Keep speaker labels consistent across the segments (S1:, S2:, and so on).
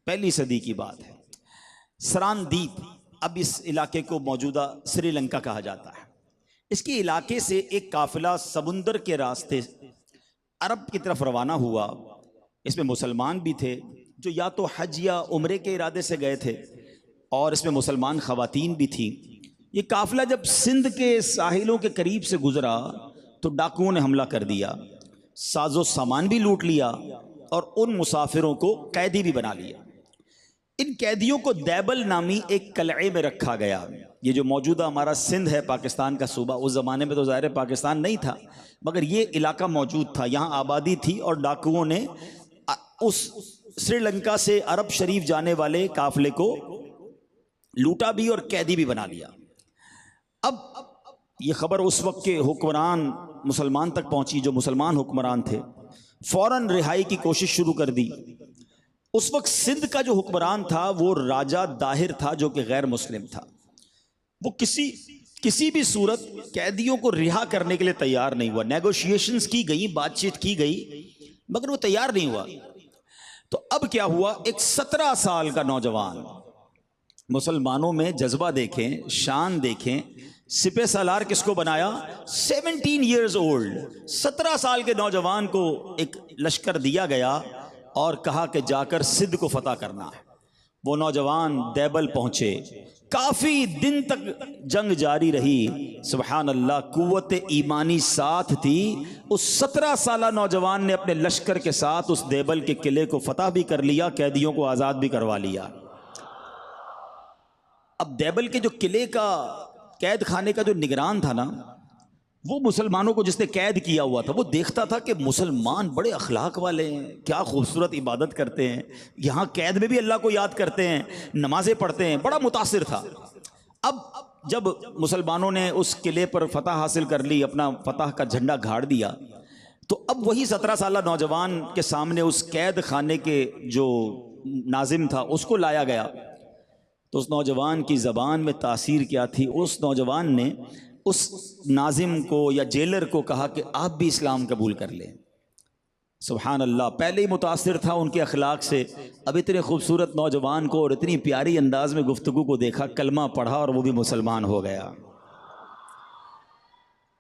S1: पहली सदी की बात है। सरान द्वीप, अब इस इलाके को मौजूदा श्रीलंका कहा जाता है। इसके इलाके से एक काफिला समुंदर के रास्ते अरब की तरफ रवाना हुआ। इसमें मुसलमान भी थे जो या तो हज या उम्रे के इरादे से गए थे, और इसमें मुसलमान ख़वातीन भी थीं। ये काफिला जब सिंध के साहिलों के करीब से गुजरा तो डाकुओं ने हमला कर दिया, साजो सामान भी लूट लिया और उन मुसाफिरों को कैदी भी बना लिया। इन कैदियों को दैबल नामी एक कलए में रखा गया। ये जो मौजूदा हमारा सिंध है, पाकिस्तान का सूबा, उस ज़माने में तो ज़ाहिर पाकिस्तान नहीं था, मगर ये इलाका मौजूद था, यहाँ आबादी थी, और डाकुओं ने उस श्रीलंका से अरब शरीफ जाने वाले काफिले को लूटा भी और कैदी भी बना लिया। अब ये खबर उस वक्त के हुक्मरान मुसलमान तक पहुंची, जो मुसलमान हुक्मरान थे, फौरन रिहाई की कोशिश शुरू कर दी। उस वक्त सिंध का जो हुक्मरान था वो राजा दाहिर था, जो कि गैर मुस्लिम था। वो किसी भी सूरत कैदियों को रिहा करने के लिए तैयार नहीं हुआ। नेगोशिएशंस की गई, बातचीत की गई, मगर वो तैयार नहीं हुआ। तो अब क्या हुआ, एक 17 साल का नौजवान, मुसलमानों में जज्बा देखें, शान देखें, सिपह सालार किसको बनाया, 17 ईयर्स ओल्ड, 17 साल के नौजवान को एक लश्कर दिया गया और कहा कि जाकर सिंध को फतह करना है। वो नौजवान दैबल पहुंचे, काफी दिन तक जंग जारी रही। सुभान अल्लाह, कुव्वत ईमानी साथ थी। उस 17 साला नौजवान ने अपने लश्कर के साथ उस दैबल के किले को फतह भी कर लिया, कैदियों को आज़ाद भी करवा लिया। अब दैबल के जो किले का, कैद खाने का जो निगरान था ना, वो मुसलमानों को जिसने कैद किया हुआ था, वो देखता था कि मुसलमान बड़े अखलाक वाले हैं, क्या खूबसूरत इबादत करते हैं, यहाँ कैद में भी अल्लाह को याद करते हैं, नमाजें पढ़ते हैं, बड़ा मुतासिर था। अब जब मुसलमानों ने उस किले पर फतह हासिल कर ली, अपना फतह का झंडा गाड़ दिया, तो अब वही 17 साला नौजवान के सामने उस कैद खाने के जो नाजिम था उसको लाया गया। तो उस नौजवान की ज़बान में तासीर क्या थी, उस नौजवान ने उस नाजिम को या जेलर को कहा कि आप भी इस्लाम कबूल कर लें। सुभान अल्लाह, पहले ही मुतासिर था उनके अखलाक से, अब इतने खूबसूरत नौजवान को और इतनी प्यारी अंदाज में गुफ्तगू को देखा, कलमा पढ़ा और वो भी मुसलमान हो गया।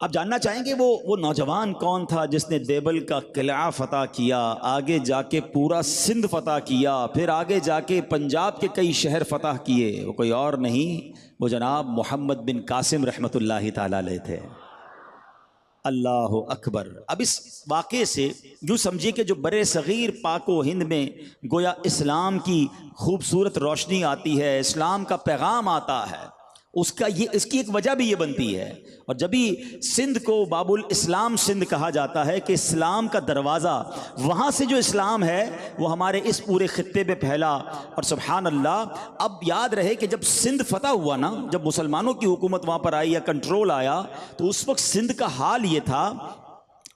S1: आप जानना चाहेंगे वो नौजवान कौन था जिसने देबल का किला फतह किया, आगे जाके पूरा सिंध फतह किया, फिर आगे जाके पंजाब के कई शहर फतह किए। वो कोई और नहीं, वो जनाब मोहम्मद बिन कासिम रहमतुल्लाहि ताला अलैह थे। अल्लाह अकबर। अब इस वाक़े से यूँ समझिए कि जो बरे सग़ीर पाको हिंद में गोया इस्लाम की खूबसूरत रोशनी आती है, इस्लाम का पैगाम आता है, उसका ये, इसकी एक वजह भी ये बनती है। और जब भी सिंध को बाबुल इस्लाम सिंध कहा जाता है कि इस्लाम का दरवाज़ा, वहाँ से जो इस्लाम है वो हमारे इस पूरे खित्ते पे फैला। और सुभान अल्लाह, अब याद रहे कि जब सिंध फतह हुआ ना, जब मुसलमानों की हुकूमत वहाँ पर आई या कंट्रोल आया, तो उस वक्त सिंध का हाल ये था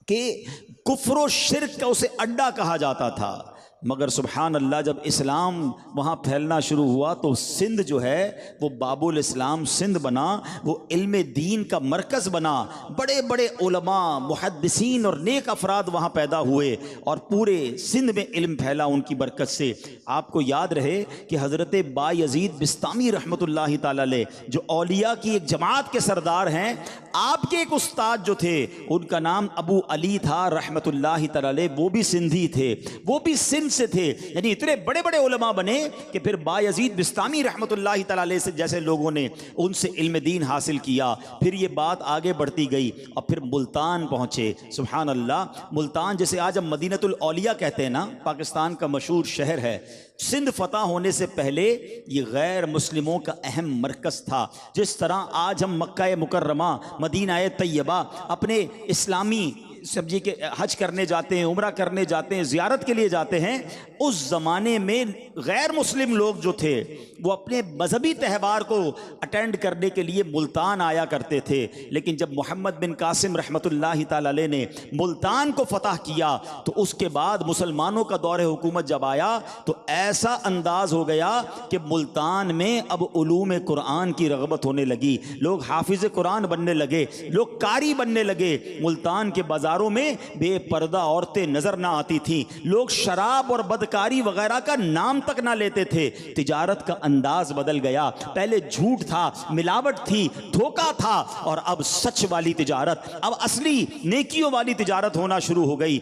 S1: कि कुफ्र व शिर्क का उसे अड्डा कहा जाता था। मगर सुभान अल्लाह, जब इस्लाम वहाँ फैलना शुरू हुआ तो सिंध जो है वो बाबुल इस्लाम सिंध बना, वो इल्म दीन का मरकज़ बना। बड़े बड़े उलमा, मुहद्दिसीन और नेक अफराद वहाँ पैदा हुए और पूरे सिंध में इल्म फैला उनकी बरकत से। आपको याद रहे कि हज़रत बायज़ीद बिस्तामी रहमतुल्लाहि ताला अलैह, जो औलिया की एक जमात के सरदार हैं, आपके एक उस्ताद जो थे उनका नाम अबू अली था रहमतुल्लाहि ताला अलैह, वो भी सिंधी थे, वो भी सिंध से थे। यानी इतने बड़े बड़े उलमा बने कि फिर बायज़ीद बिस्तामी रहमतुल्लाहि ताला अलैह से जैसे लोगों ने उनसे इल्म दीन हासिल किया। फिर ये बात आगे बढ़ती गई और फिर मुल्तान पहुंचे। सुभान अल्लाह, मुल्तान जिसे आज हम मदीनतुल औलिया कहते हैं ना, पाकिस्तान का मशहूर शहर है। सिंध फतह होने से पहले ये गैर मुस्लिमों का अहम मरकज़ था। जिस तरह आज हम मक्का मुकर्रमा, मदीना तैयबा अपने इस्लामी समझिए कि हज करने जाते हैं, उम्रा करने जाते हैं, ज़ियारत के लिए जाते हैं, उस ज़माने में गैर मुस्लिम लोग जो थे वो अपने मजहबी त्यौहार को अटेंड करने के लिए मुल्तान आया करते थे। लेकिन जब मोहम्मद बिन कासिम रहमतुल्लाहि ताला अलैह ने मुल्तान को फतह किया तो उसके बाद मुसलमानों का दौर हुकूमत जब आया तो ऐसा अंदाज हो गया कि मुल्तान में अब उलूम कुरान की रग़बत होने लगी, लोग हाफिज़ कुरान बनने लगे, लोग कारी बनने लगे। मुल्तान के बाज़ार बाजारों में बेपर्दा औरतें नजर ना आती थीं, लोग शराब और बदकारी वगैरह का नाम तक ना लेते थे। तिजारत का अंदाज बदल गया, पहले झूठ था, मिलावट थी, धोखा था, और अब सच वाली तिजारत, अब असली नेकियों वाली तिजारत होना शुरू हो गई।